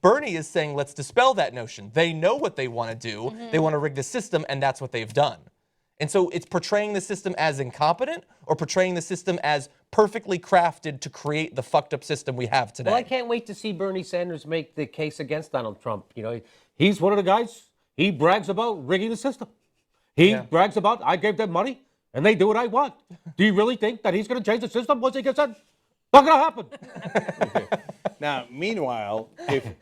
Bernie is saying, let's dispel that notion. They know what they want to do. They want to rig the system, and that's what they've done. And so it's portraying the system as incompetent or portraying the system as perfectly crafted to create the fucked up system we have today. Well, I can't wait to see Bernie Sanders make the case against Donald Trump. You know, he's one of the guys, he brags about rigging the system. He brags about, I gave them money and they do what I want. Do you really think that he's going to change the system once he gets in? Not going to happen. Now, meanwhile,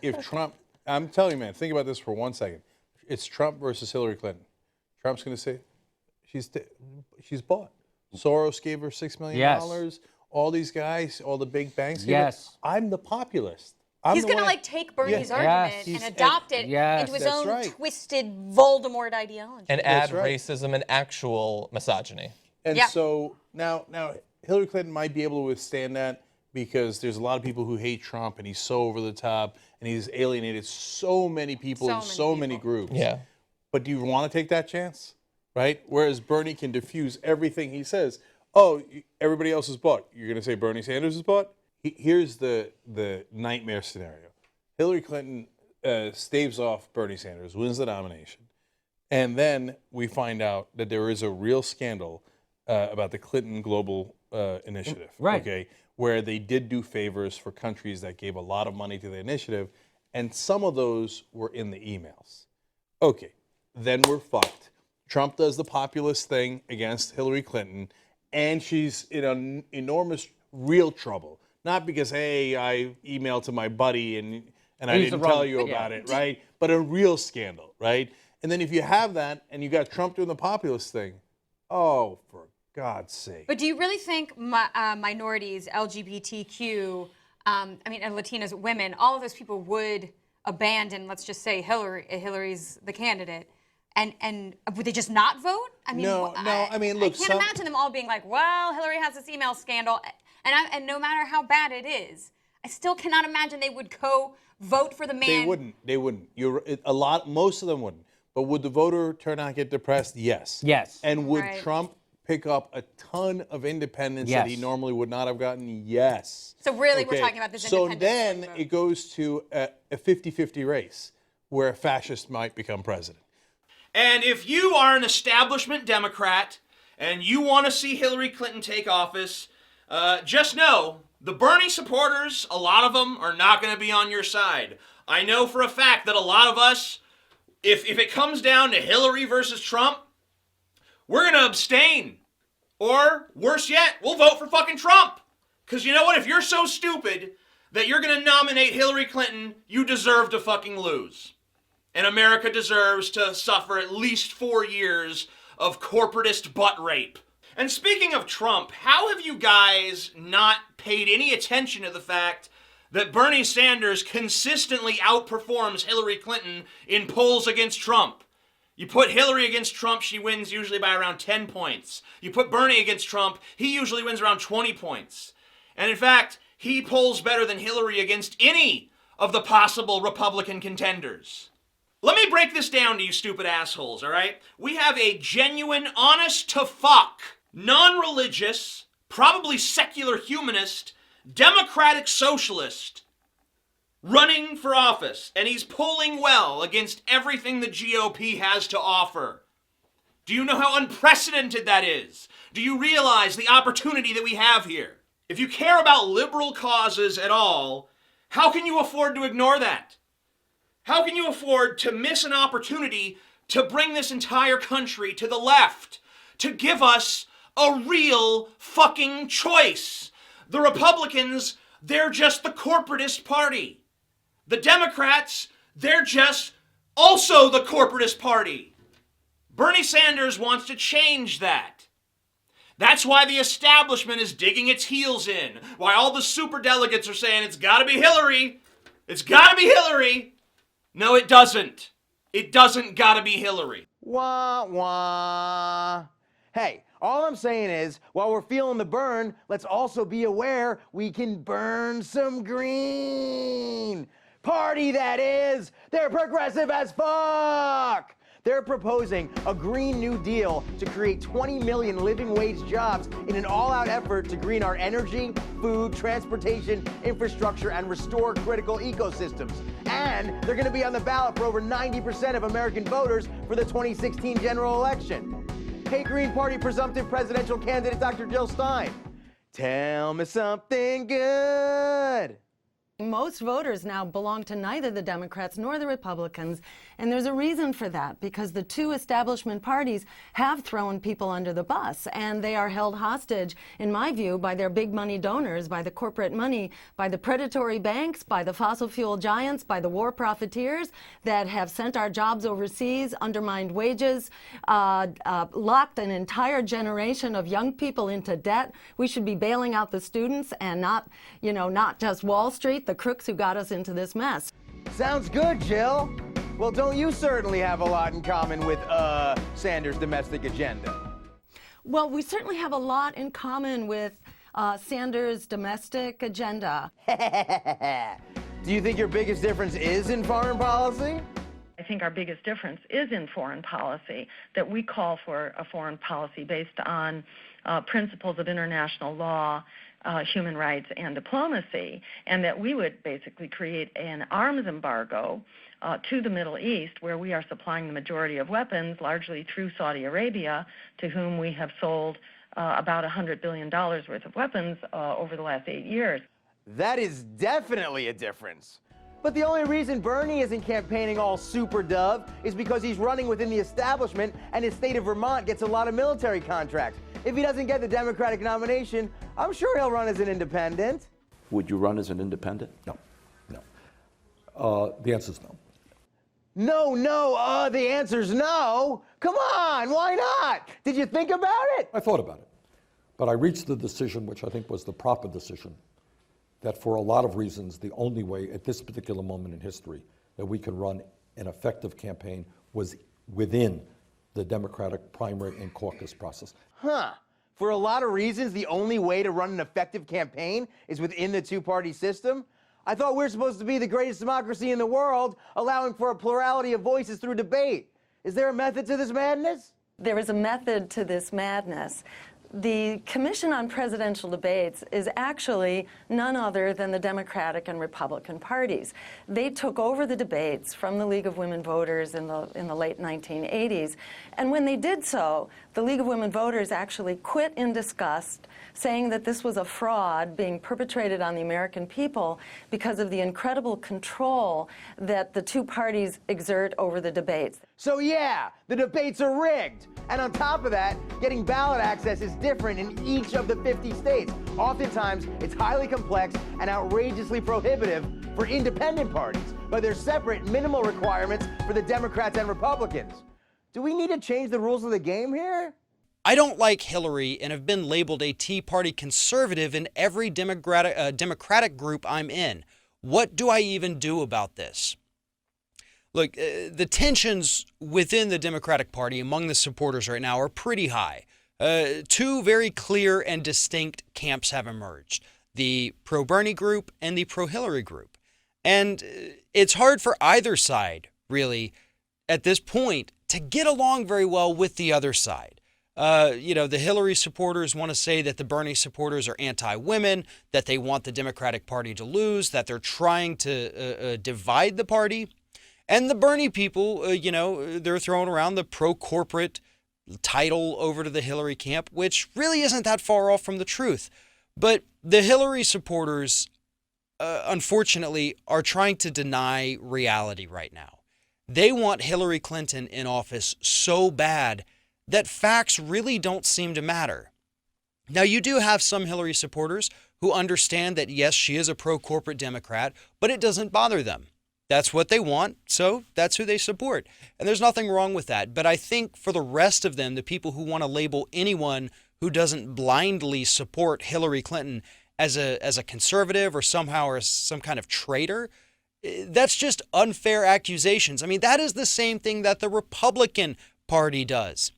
if Trump, I'm telling you, man, think about this for 1 second. It's Trump versus Hillary Clinton. Trump's going to say, she's bought. Soros gave her $6 million. Yes. All these guys, all the big banks. Yes. I'm the populist. He's going to like take Bernie's argument and adopt it into his own twisted Voldemort ideology. And add racism and actual misogyny. And so now Hillary Clinton might be able to withstand that because there's a lot of people who hate Trump and he's so over the top and he's alienated so many people in so many groups. Yeah. But do you want to take that chance? Right? Whereas Bernie can diffuse everything he says. Oh, everybody else is bought. You're going to say Bernie Sanders is bought? Here's the nightmare scenario. Hillary Clinton staves off Bernie Sanders, wins the nomination. And then we find out that there is a real scandal about the Clinton Global Initiative. Right. Okay, where they did do favors for countries that gave a lot of money to the initiative. And some of those were in the emails. Okay, then we're fucked. Trump does the populist thing against Hillary Clinton, and she's in enormous real trouble. Not because, hey, I emailed to my buddy and I didn't tell you about it, right? But a real scandal, right? And then if you have that and you got Trump doing the populist thing, oh, for God's sake. But do you really think minorities, LGBTQ, Latinas, women, all of those people would abandon, let's just say, Hillary's the candidate? And would they just not vote? I mean, no. I mean, look. I can't imagine them all being like, "Well, Hillary has this email scandal," and no matter how bad it is, I still cannot imagine they would vote for the man. They wouldn't. Most of them wouldn't. But would the voter turnout get depressed? Yes. Yes. And would Trump pick up a ton of independents that he normally would not have gotten? Yes. So really, we're talking about this. So then it goes to a 50-50 race where a fascist might become president. And if you are an establishment Democrat and you want to see Hillary Clinton take office, just know the Bernie supporters, a lot of them are not going to be on your side. I know for a fact that a lot of us, if it comes down to Hillary versus Trump, we're going to abstain. Or, worse yet, we'll vote for fucking Trump. Because you know what? If you're so stupid that you're going to nominate Hillary Clinton, you deserve to fucking lose. And America deserves to suffer at least 4 years of corporatist butt rape. And speaking of Trump, how have you guys not paid any attention to the fact that Bernie Sanders consistently outperforms Hillary Clinton in polls against Trump? You put Hillary against Trump, she wins usually by around 10 points. You put Bernie against Trump, he usually wins around 20 points. And in fact, he polls better than Hillary against any of the possible Republican contenders. Let me break this down to you stupid assholes, all right? We have a genuine, honest-to-fuck, non-religious, probably secular humanist, democratic socialist running for office, and he's polling well against everything the GOP has to offer. Do you know how unprecedented that is? Do you realize the opportunity that we have here? If you care about liberal causes at all, how can you afford to ignore that? How can you afford to miss an opportunity to bring this entire country to the left, to give us a real fucking choice? The Republicans, they're just the corporatist party. The Democrats, they're just also the corporatist party. Bernie Sanders wants to change that. That's why the establishment is digging its heels in. Why all the superdelegates are saying it's gotta be Hillary. It's gotta be Hillary. No, it doesn't. It doesn't gotta be Hillary. Wah, wah. Hey, all I'm saying is, while we're feeling the burn, let's also be aware we can burn some green. Party, that is. They're progressive as fuck. They're proposing a Green New Deal to create 20 million living wage jobs in an all-out effort to green our energy, food, transportation, infrastructure, and restore critical ecosystems. And they're going to be on the ballot for over 90% of American voters for the 2016 general election. Hey, Green Party presumptive presidential candidate Dr. Jill Stein, tell me something good. Most voters now belong to neither the Democrats nor the Republicans, and there's a reason for that, because the two establishment parties have thrown people under the bus, and they are held hostage, in my view, by their big money donors, by the corporate money, by the predatory banks, by the fossil fuel giants, by the war profiteers that have sent our jobs overseas, undermined wages, locked an entire generation of young people into debt. We should be bailing out the students and not just Wall Street, the crooks who got us into this mess. Sounds good, Jill. Well, don't you certainly have a lot in common with Sanders' domestic agenda? Well, we certainly have a lot in common with Sanders' domestic agenda. Do you think your biggest difference is in foreign policy? I think our biggest difference is in foreign policy, that we call for a foreign policy based on principles of international law, human rights, and diplomacy, and that we would basically create an arms embargo to the Middle East, where we are supplying the majority of weapons, largely through Saudi Arabia, to whom we have sold about $100 billion worth of weapons over the last 8 years. That is definitely a difference. But the only reason Bernie isn't campaigning all super dove is because he's running within the establishment and his state of Vermont gets a lot of military contracts. If he doesn't get the Democratic nomination, I'm sure he'll run as an independent. Would you run as an independent? No. The answer is no. The answer's no. Come on, why not? Did you think about it? I thought about it. But I reached the decision, which I think was the proper decision, that for a lot of reasons, the only way at this particular moment in history that we can run an effective campaign was within the Democratic primary and caucus process. For a lot of reasons, the only way to run an effective campaign is within the two-party system? I thought we were supposed to be the greatest democracy in the world, allowing for a plurality of voices through debate. Is there a method to this madness? There is a method to this madness. The Commission on Presidential Debates is actually none other than the Democratic and Republican parties. They took over the debates from the League of Women Voters in the late 1980s. And when they did so, the League of Women Voters actually quit in disgust, saying that this was a fraud being perpetrated on the American people because of the incredible control that the two parties exert over the debates. So yeah, the debates are rigged. And on top of that, getting ballot access is different in each of the 50 states. Oftentimes, it's highly complex and outrageously prohibitive for independent parties, but there's separate minimal requirements for the Democrats and Republicans. Do we need to change the rules of the game here? I don't like Hillary and have been labeled a Tea Party conservative in every Democratic group I'm in. What do I even do about this? Look, the tensions within the Democratic Party among the supporters right now are pretty high. Two very clear and distinct camps have emerged, the pro-Bernie group and the pro-Hillary group. And it's hard for either side, really, at this point, to get along very well with the other side. The Hillary supporters want to say that the Bernie supporters are anti-women, that they want the Democratic Party to lose, that they're trying to divide the party. And the Bernie people, they're throwing around the pro-corporate title over to the Hillary camp, which really isn't that far off from the truth. But the Hillary supporters, unfortunately, are trying to deny reality right now. They want Hillary Clinton in office so bad that facts really don't seem to matter. Now, you do have some Hillary supporters who understand that, yes, she is a pro-corporate Democrat, but it doesn't bother them. That's what they want, so that's who they support. And there's nothing wrong with that. But I think for the rest of them, the people who want to label anyone who doesn't blindly support Hillary Clinton as a conservative or somehow or some kind of traitor, that's just unfair accusations. I mean, that is the same thing that the Republican Party does.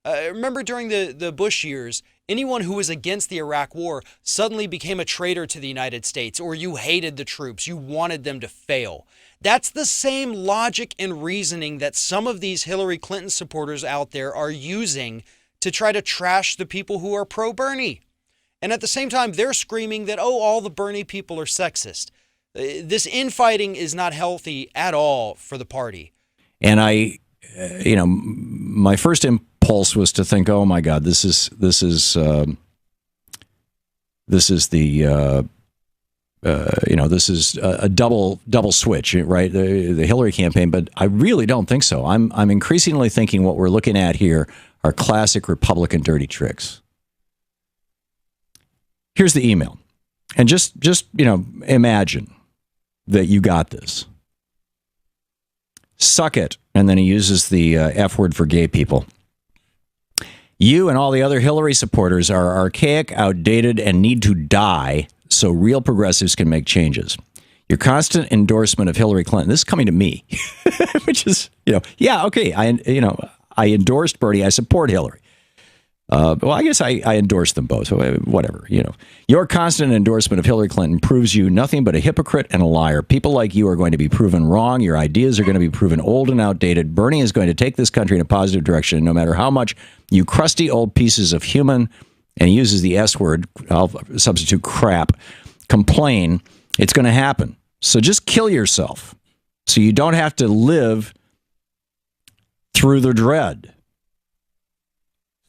Remember during the Bush years, anyone who was against the Iraq War suddenly became a traitor to the United States, or you hated the troops, you wanted them to fail. That's the same logic and reasoning that some of these Hillary Clinton supporters out there are using to try to trash the people who are pro-Bernie. And at the same time, they're screaming that, oh, all the Bernie people are sexist. This infighting is not healthy at all for the party. And my first impulse was to think, oh my God, this is the this is a double switch, right? The Hillary campaign, but I really don't think so. I'm increasingly thinking what we're looking at here are classic Republican dirty tricks. Here's the email, and just imagine that you got this. Suck it. And then he uses the F word for gay people. You and all the other Hillary supporters are archaic, outdated, and need to die so real progressives can make changes. Your constant endorsement of Hillary Clinton, this is coming to me, which is, yeah, okay, I endorsed Bernie, I support Hillary. Well, I guess I endorse them both. So whatever, Your constant endorsement of Hillary Clinton proves you nothing but a hypocrite and a liar. People like you are going to be proven wrong. Your ideas are going to be proven old and outdated. Bernie is going to take this country in a positive direction, no matter how much you crusty old pieces of human, and he uses the S word, I'll substitute crap, complain. It's going to happen. So just kill yourself so you don't have to live through the dread.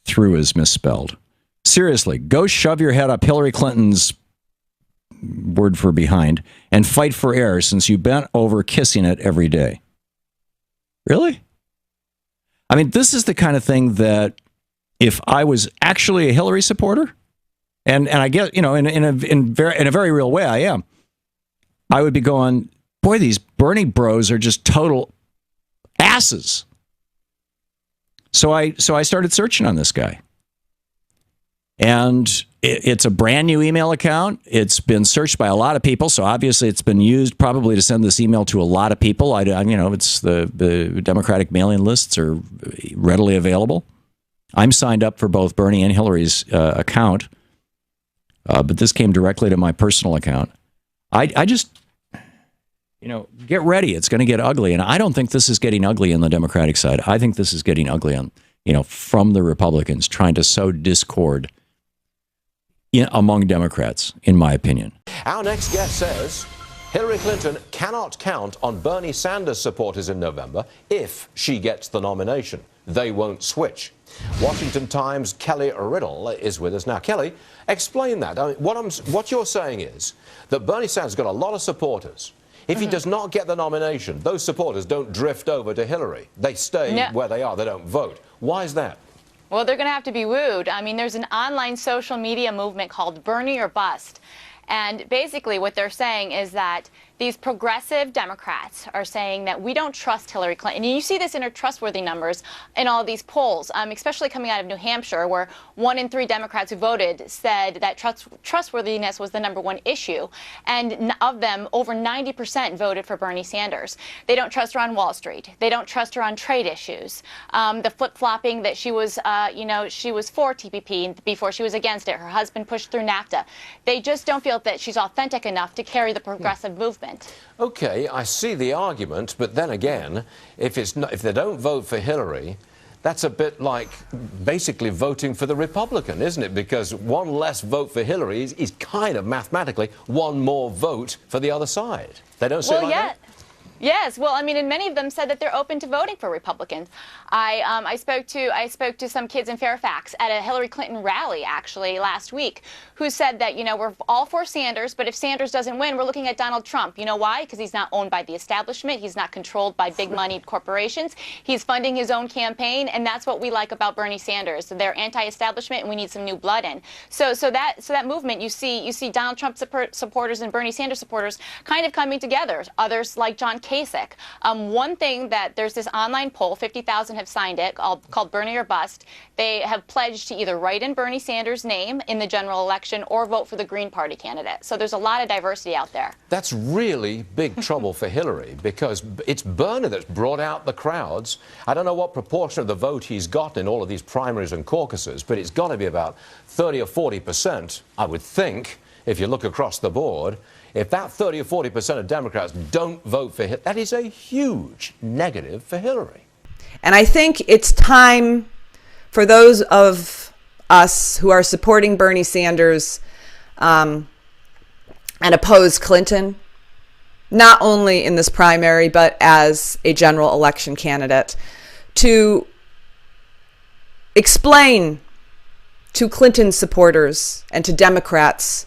Through is misspelled. Seriously, go shove your head up Hillary Clinton's word for behind and fight for air since you bent over kissing it every day. Really? I mean, this is the kind of thing that if I was actually a Hillary supporter, and I guess, in a very real way I am, I would be going, boy, these Bernie bros are just total asses. So I started searching on this guy, and it's a brand new email account. It's been searched by a lot of people, so obviously it's been used probably to send this email to a lot of people. It's the Democratic mailing lists are readily available. I'm signed up for both Bernie and Hillary's account, but this came directly to my personal account. I just. Get ready. It's going to get ugly. And I don't think this is getting ugly on the Democratic side. I think this is getting ugly on, from the Republicans trying to sow discord among Democrats, in my opinion. Our next guest says Hillary Clinton cannot count on Bernie Sanders supporters in November if she gets the nomination. They won't switch. Washington Times' Kelly Riddle is with us now. Kelly, explain that. I mean, what you're saying is that Bernie Sanders got a lot of supporters. If he does not get the nomination, those supporters don't drift over to Hillary. They stay where they are. They don't vote. Why is that? Well, they're going to have to be wooed. I mean, there's an online social media movement called Bernie or Bust. And basically what they're saying is that these progressive Democrats are saying that we don't trust Hillary Clinton. And you see this in her trustworthy numbers in all these polls, especially coming out of New Hampshire, where 1 in 3 Democrats who voted said that trustworthiness was the #1 issue. And of them, over 90% voted for Bernie Sanders. They don't trust her on Wall Street. They don't trust her on trade issues. The flip-flopping that she was for TPP before she was against it. Her husband pushed through NAFTA. They just don't feel that she's authentic enough to carry the progressive movement. Okay, I see the argument, but then again, if they don't vote for Hillary, that's a bit like basically voting for the Republican, isn't it? Because one less vote for Hillary is kind of mathematically one more vote for the other side. They don't say that? Yes, well, I mean, and many of them said that they're open to voting for Republicans. I spoke to some kids in Fairfax at a Hillary Clinton rally actually last week, who said that we're all for Sanders, but if Sanders doesn't win, we're looking at Donald Trump. You know why? Because he's not owned by the establishment, he's not controlled by big moneyed corporations, he's funding his own campaign, and that's what we like about Bernie Sanders. They're anti-establishment, and we need some new blood in. So that movement, you see Donald Trump supporters and Bernie Sanders supporters kind of coming together. Others like John Kasich. One thing that there's this online poll, 50,000 have signed it, called Bernie or Bust. They have pledged to either write in Bernie Sanders' name in the general election or vote for the Green Party candidate. So there's a lot of diversity out there. That's really big trouble for Hillary, because it's Bernie that's brought out the crowds. I don't know what proportion of the vote he's gotten in all of these primaries and caucuses, but it's got to be about 30 or 40%, I would think, if you look across the board. If that 30 or 40% of Democrats don't vote for Hillary, that is a huge negative for Hillary. And I think it's time for those of us who are supporting Bernie Sanders and oppose Clinton, not only in this primary, but as a general election candidate, to explain to Clinton supporters and to Democrats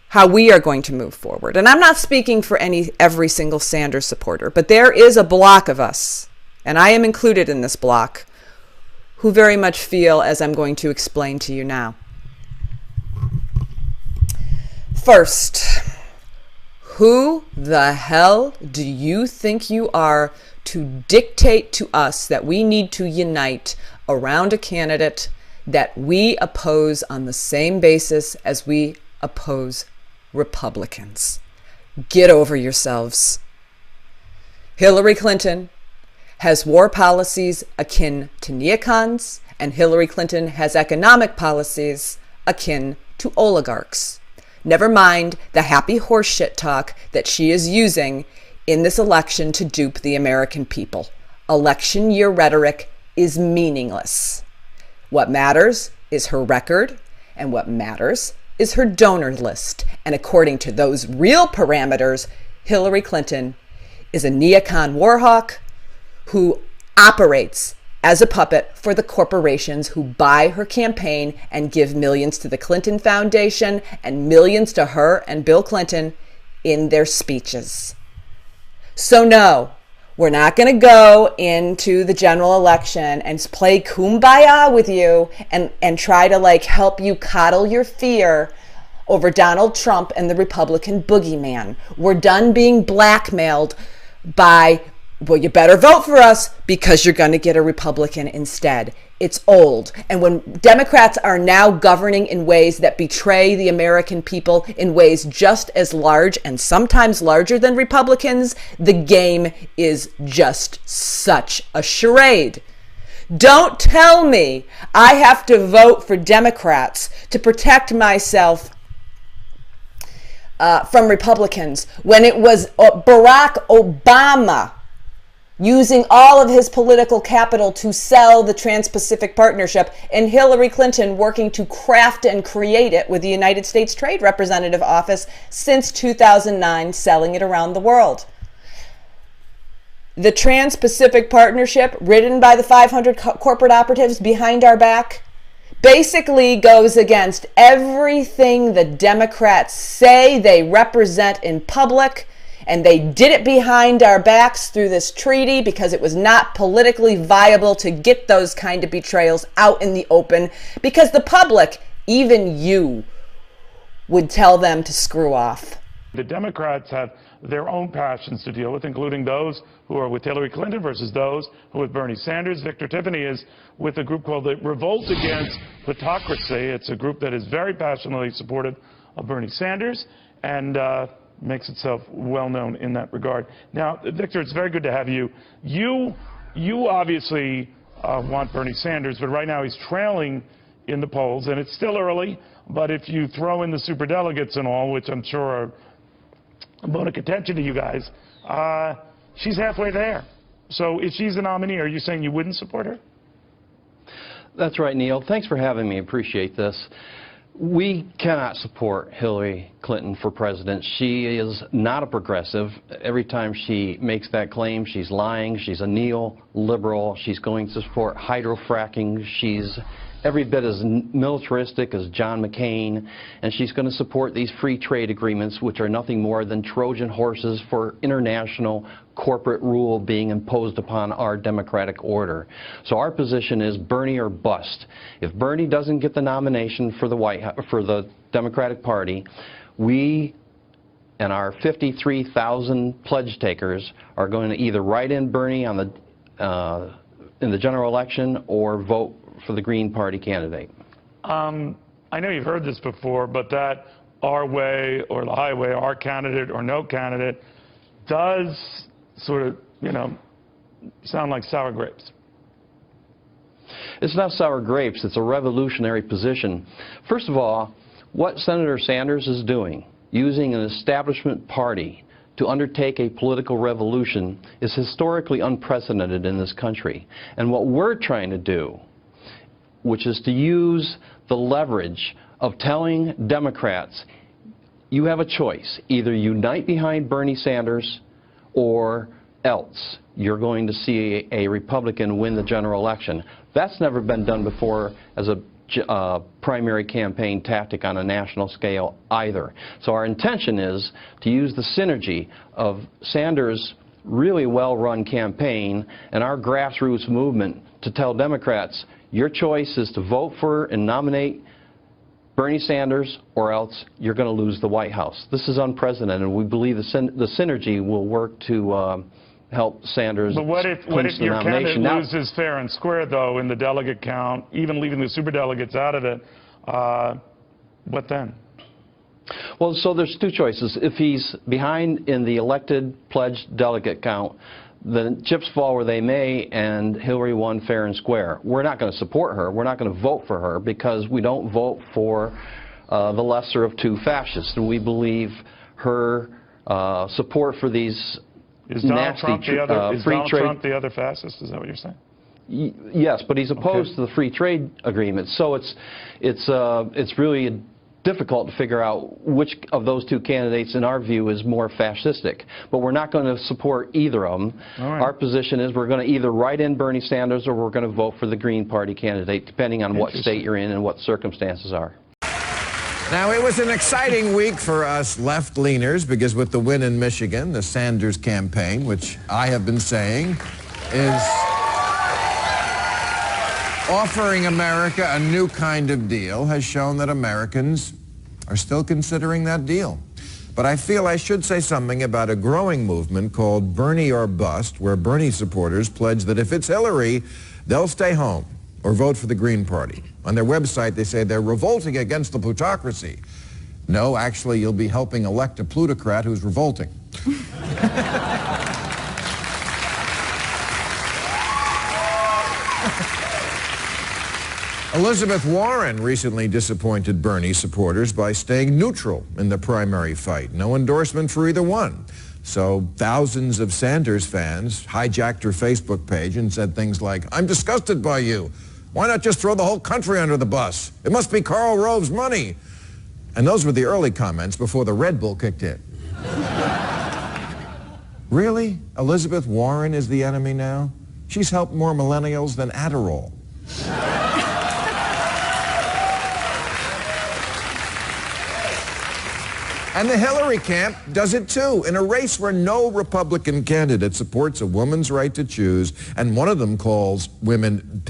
how we are going to move forward. And I'm not speaking for every single Sanders supporter, but there is a block of us, and I am included in this block, who very much feel as I'm going to explain to you now. First, who the hell do you think you are to dictate to us that we need to unite around a candidate that we oppose on the same basis as we oppose Republicans? Get over yourselves. Hillary Clinton has war policies akin to neocons, and Hillary Clinton has economic policies akin to oligarchs. Never mind the happy horseshit talk that she is using in this election to dupe the American people. Election year rhetoric is meaningless. What matters is her record, and what matters is her donor list. And according to those real parameters, Hillary Clinton is a neocon warhawk who operates as a puppet for the corporations who buy her campaign and give millions to the Clinton Foundation and millions to her and Bill Clinton in their speeches. So no, we're not going to go into the general election and play kumbaya with you and try to help you coddle your fear over Donald Trump and the Republican boogeyman. We're done being blackmailed by, well, you better vote for us because you're going to get a Republican instead. It's old. And when Democrats are now governing in ways that betray the American people in ways just as large and sometimes larger than Republicans, the game is just such a charade. Don't tell me I have to vote for Democrats to protect myself from Republicans when it was Barack Obama using all of his political capital to sell the Trans-Pacific Partnership, and Hillary Clinton working to craft and create it with the United States Trade Representative Office since 2009, selling it around the world. The Trans-Pacific Partnership, written by the 500 corporate operatives behind our back, basically goes against everything the Democrats say they represent in public. And they did it behind our backs through this treaty because it was not politically viable to get those kind of betrayals out in the open, because the public, even you, would tell them to screw off. The Democrats have their own passions to deal with, including those who are with Hillary Clinton versus those who are with Bernie Sanders. Victor Tiffany is with a group called the Revolt against plutocracy. It's a group that is very passionately supportive of Bernie Sanders and makes itself well known in that regard. Now, Victor, it's very good to have you. You obviously want Bernie Sanders, but right now he's trailing in the polls, and it's still early. But if you throw in the superdelegates and all, which I'm sure are a bone of contention to you guys, she's halfway there. So if she's the nominee, are you saying you wouldn't support her? That's right, Neil. Thanks for having me. Appreciate this. We cannot support Hillary Clinton for president. She is not a progressive. Every time she makes that claim, she's lying. She's a neoliberal. She's going to support hydrofracking. She's every bit as militaristic as John McCain, and she's going to support these free trade agreements, which are nothing more than Trojan horses for international corporate rule being imposed upon our democratic order. So our position is Bernie or bust. If Bernie doesn't get the nomination for the Democratic Party, we and our 53,000 pledge takers are going to either write in Bernie on in the general election or vote for the Green Party candidate. I know you've heard this before, but that our way or the highway, our candidate or no candidate, does sort of, sound like sour grapes. It's not sour grapes. It's a revolutionary position. First of all, what Senator Sanders is doing, using an establishment party to undertake a political revolution, is historically unprecedented in this country. And what we're trying to do, which is to use the leverage of telling Democrats, you have a choice. Either unite behind Bernie Sanders or else you're going to see a Republican win the general election. That's never been done before as a primary campaign tactic on a national scale either. So our intention is to use the synergy of Sanders' really well-run campaign and our grassroots movement to tell Democrats, your choice is to vote for and nominate Bernie Sanders, or else you're going to lose the White House. This is unprecedented. We believe the synergy will work to help Sanders But what if your candidate loses fair and square, though, in the delegate count, even leaving the superdelegates out of it? What then? Well, so there's two choices. If he's behind in the elected pledged delegate count, the chips fall where they may, and Hillary won fair and square. We're not going to support her. We're not going to vote for her because we don't vote for the lesser of two fascists. And we believe her support for these nasty free trade. Trump the other fascist? Is that what you're saying? Yes, but he's opposed to the free trade agreement. So it's really difficult to figure out which of those two candidates, in our view, is more fascistic. But we're not going to support either of them. Right. Our position is we're going to either write in Bernie Sanders or we're going to vote for the Green Party candidate, depending on what state you're in and what circumstances are. Now, it was an exciting week for us left-leaners because with the win in Michigan, the Sanders campaign, which I have been saying is offering America a new kind of deal, has shown that Americans are still considering that deal. But I feel I should say something about a growing movement called Bernie or Bust, where Bernie supporters pledge that if it's Hillary, they'll stay home or vote for the Green Party. On their website, they say they're revolting against the plutocracy. No, actually, you'll be helping elect a plutocrat who's revolting. Elizabeth Warren recently disappointed Bernie supporters by staying neutral in the primary fight. No endorsement for either one. So thousands of Sanders fans hijacked her Facebook page and said things like, "I'm disgusted by you. Why not just throw the whole country under the bus? It must be Karl Rove's money." And those were the early comments before the Red Bull kicked in. Really? Elizabeth Warren is the enemy now? She's helped more millennials than Adderall. And the Hillary camp does it too. In a race where no Republican candidate supports a woman's right to choose, and one of them calls women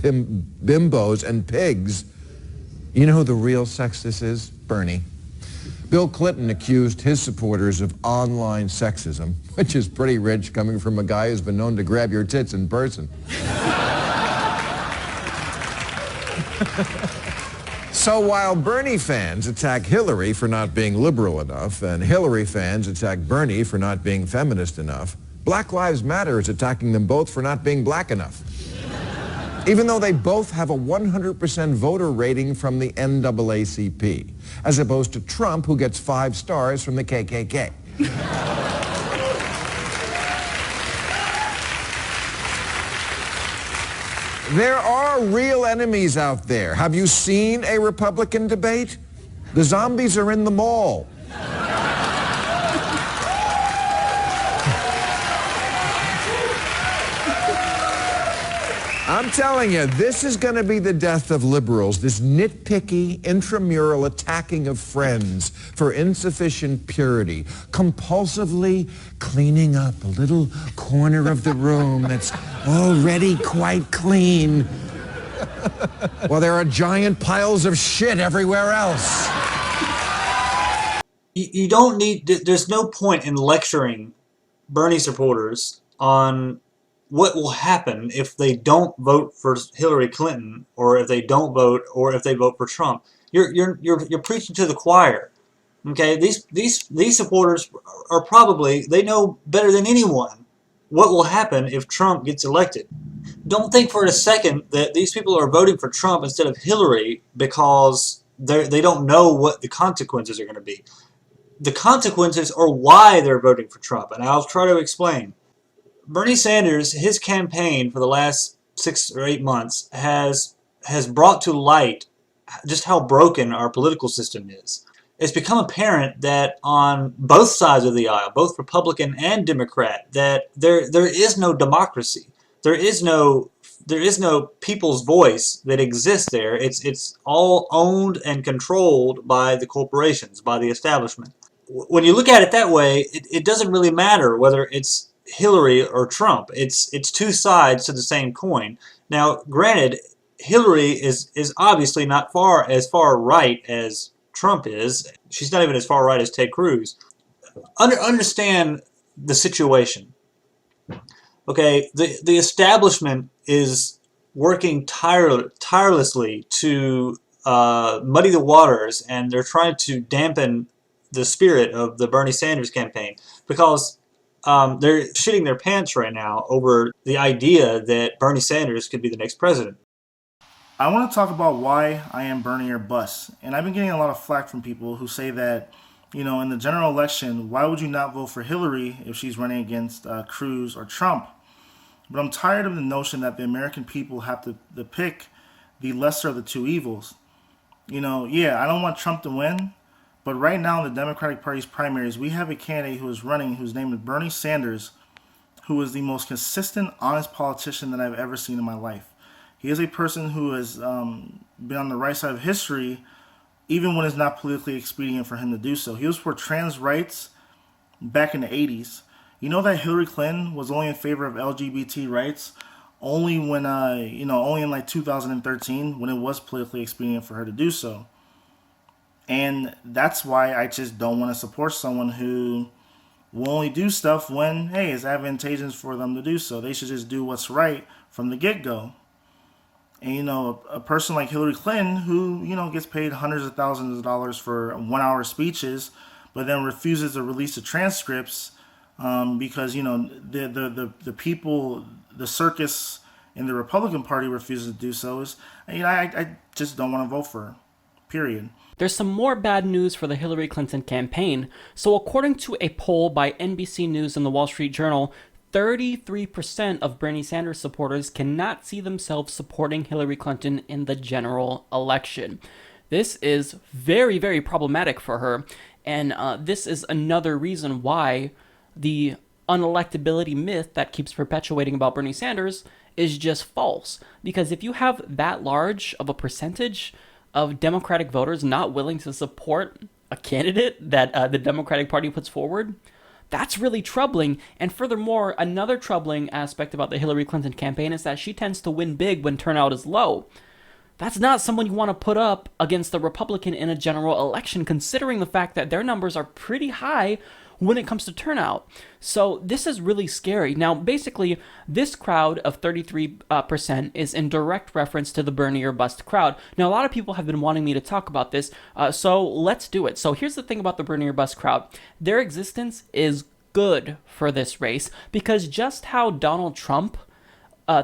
bimbos and pigs, you know who the real sexist is? Bernie. Bill Clinton accused his supporters of online sexism, which is pretty rich coming from a guy who's been known to grab your tits in person. So while Bernie fans attack Hillary for not being liberal enough, and Hillary fans attack Bernie for not being feminist enough, Black Lives Matter is attacking them both for not being black enough. Even though they both have a 100% voter rating from the NAACP, as opposed to Trump, who gets 5 stars from the KKK. There are real enemies out there. Have you seen a Republican debate? The zombies are in the mall. I'm telling you, this is going to be the death of liberals, this nitpicky, intramural attacking of friends for insufficient purity, compulsively cleaning up a little corner of the room that's already quite clean, while there are giant piles of shit everywhere else. you don't need, there's no point in lecturing Bernie supporters on what will happen if they don't vote for Hillary Clinton, or if they don't vote, or if they vote for Trump. You're preaching to the choir. Okay, these supporters are probably, they know better than anyone what will happen if Trump gets elected. Don't think for a second that these people are voting for Trump instead of Hillary because they don't know what the consequences are going to be. The consequences are why they're voting for Trump, and I'll try to explain. Bernie Sanders, his campaign for the last 6 or 8 months has brought to light just how broken our political system is. It's become apparent that on both sides of the aisle, both Republican and Democrat, that there is no democracy. There is no people's voice that exists there. It's all owned and controlled by the corporations, by the establishment. When you look at it that way, it doesn't really matter whether it's Hillary or Trump. It's two sides to the same coin. Now, granted, Hillary is obviously not as far right as Trump is. She's not even as far right as Ted Cruz. Understand the situation. Okay, the establishment is working tirelessly to muddy the waters, and they're trying to dampen the spirit of the Bernie Sanders campaign because they're shitting their pants right now over the idea that Bernie Sanders could be the next president. I want to talk about why I am Bernie or bust. And I've been getting a lot of flack from people who say that, in the general election, why would you not vote for Hillary if she's running against Cruz or Trump? But I'm tired of the notion that the American people have to pick the lesser of the two evils. I don't want Trump to win, but right now in the Democratic Party's primaries, we have a candidate who is running whose name is Bernie Sanders, who is the most consistent, honest politician that I've ever seen in my life. He is a person who has been on the right side of history, even when it's not politically expedient for him to do so. He was for trans rights back in the 80s. You know that Hillary Clinton was only in favor of LGBT rights only when, only in like 2013 when it was politically expedient for her to do so. And that's why I just don't want to support someone who will only do stuff when, hey, it's advantageous for them to do so. They should just do what's right from the get-go. And, a person like Hillary Clinton who, gets paid hundreds of thousands of dollars for 1-hour speeches, but then refuses to release the transcripts because, the people, the circus in the Republican Party refuses to do so I just don't want to vote for her, period. There's some more bad news for the Hillary Clinton campaign. So according to a poll by NBC News and the Wall Street Journal, 33% of Bernie Sanders supporters cannot see themselves supporting Hillary Clinton in the general election. This is very, very problematic for her, and this is another reason why the unelectability myth that keeps perpetuating about Bernie Sanders is just false. Because if you have that large of a percentage of Democratic voters not willing to support a candidate that the Democratic Party puts forward, that's really troubling. And furthermore, another troubling aspect about the Hillary Clinton campaign is that she tends to win big when turnout is low. That's not someone you want to put up against a Republican in a general election, considering the fact that their numbers are pretty high when it comes to turnout. So this is really scary. Now, basically, this crowd of 33% is in direct reference to the Bernie or bust crowd. Now, a lot of people have been wanting me to talk about this, so let's do it. So here's the thing about the Bernie or bust crowd. Their existence is good for this race because just how Donald Trump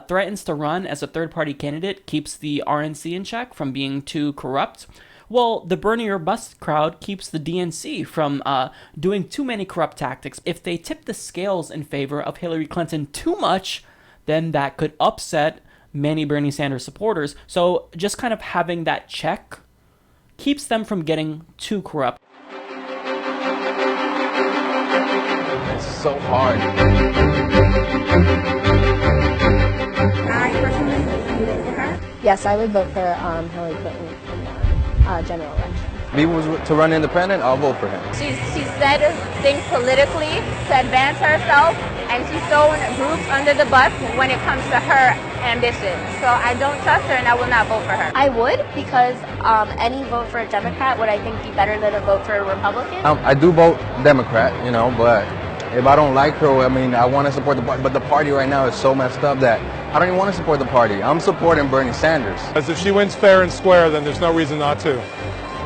threatens to run as a third-party candidate keeps the RNC in check from being too corrupt, well, the Bernie or bust crowd keeps the DNC from doing too many corrupt tactics. If they tip the scales in favor of Hillary Clinton too much, then that could upset many Bernie Sanders supporters. So just kind of having that check keeps them from getting too corrupt. It's so hard. Yes, I would vote for Hillary Clinton in the general election. If he was to run independent, I'll vote for him. She said things politically to advance herself, and she's thrown groups under the bus when it comes to her ambition. So I don't trust her and I will not vote for her. I would, because any vote for a Democrat would, I think, be better than a vote for a Republican. I do vote Democrat, you know, but if I don't like her, I mean, I want to support the party, but the party right now is so messed up that I don't even want to support the party. I'm supporting Bernie Sanders. Because if she wins fair and square, then there's no reason not to.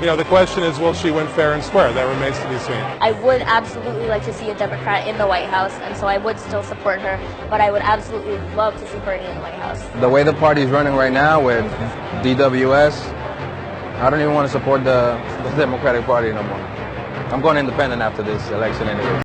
You know, the question is, will she win fair and square? That remains to be seen. I would absolutely like to see a Democrat in the White House, and so I would still support her, but I would absolutely love to see Bernie in the White House. The way the party's running right now with DWS, I don't even want to support the Democratic Party no more. I'm going independent after this election anyway.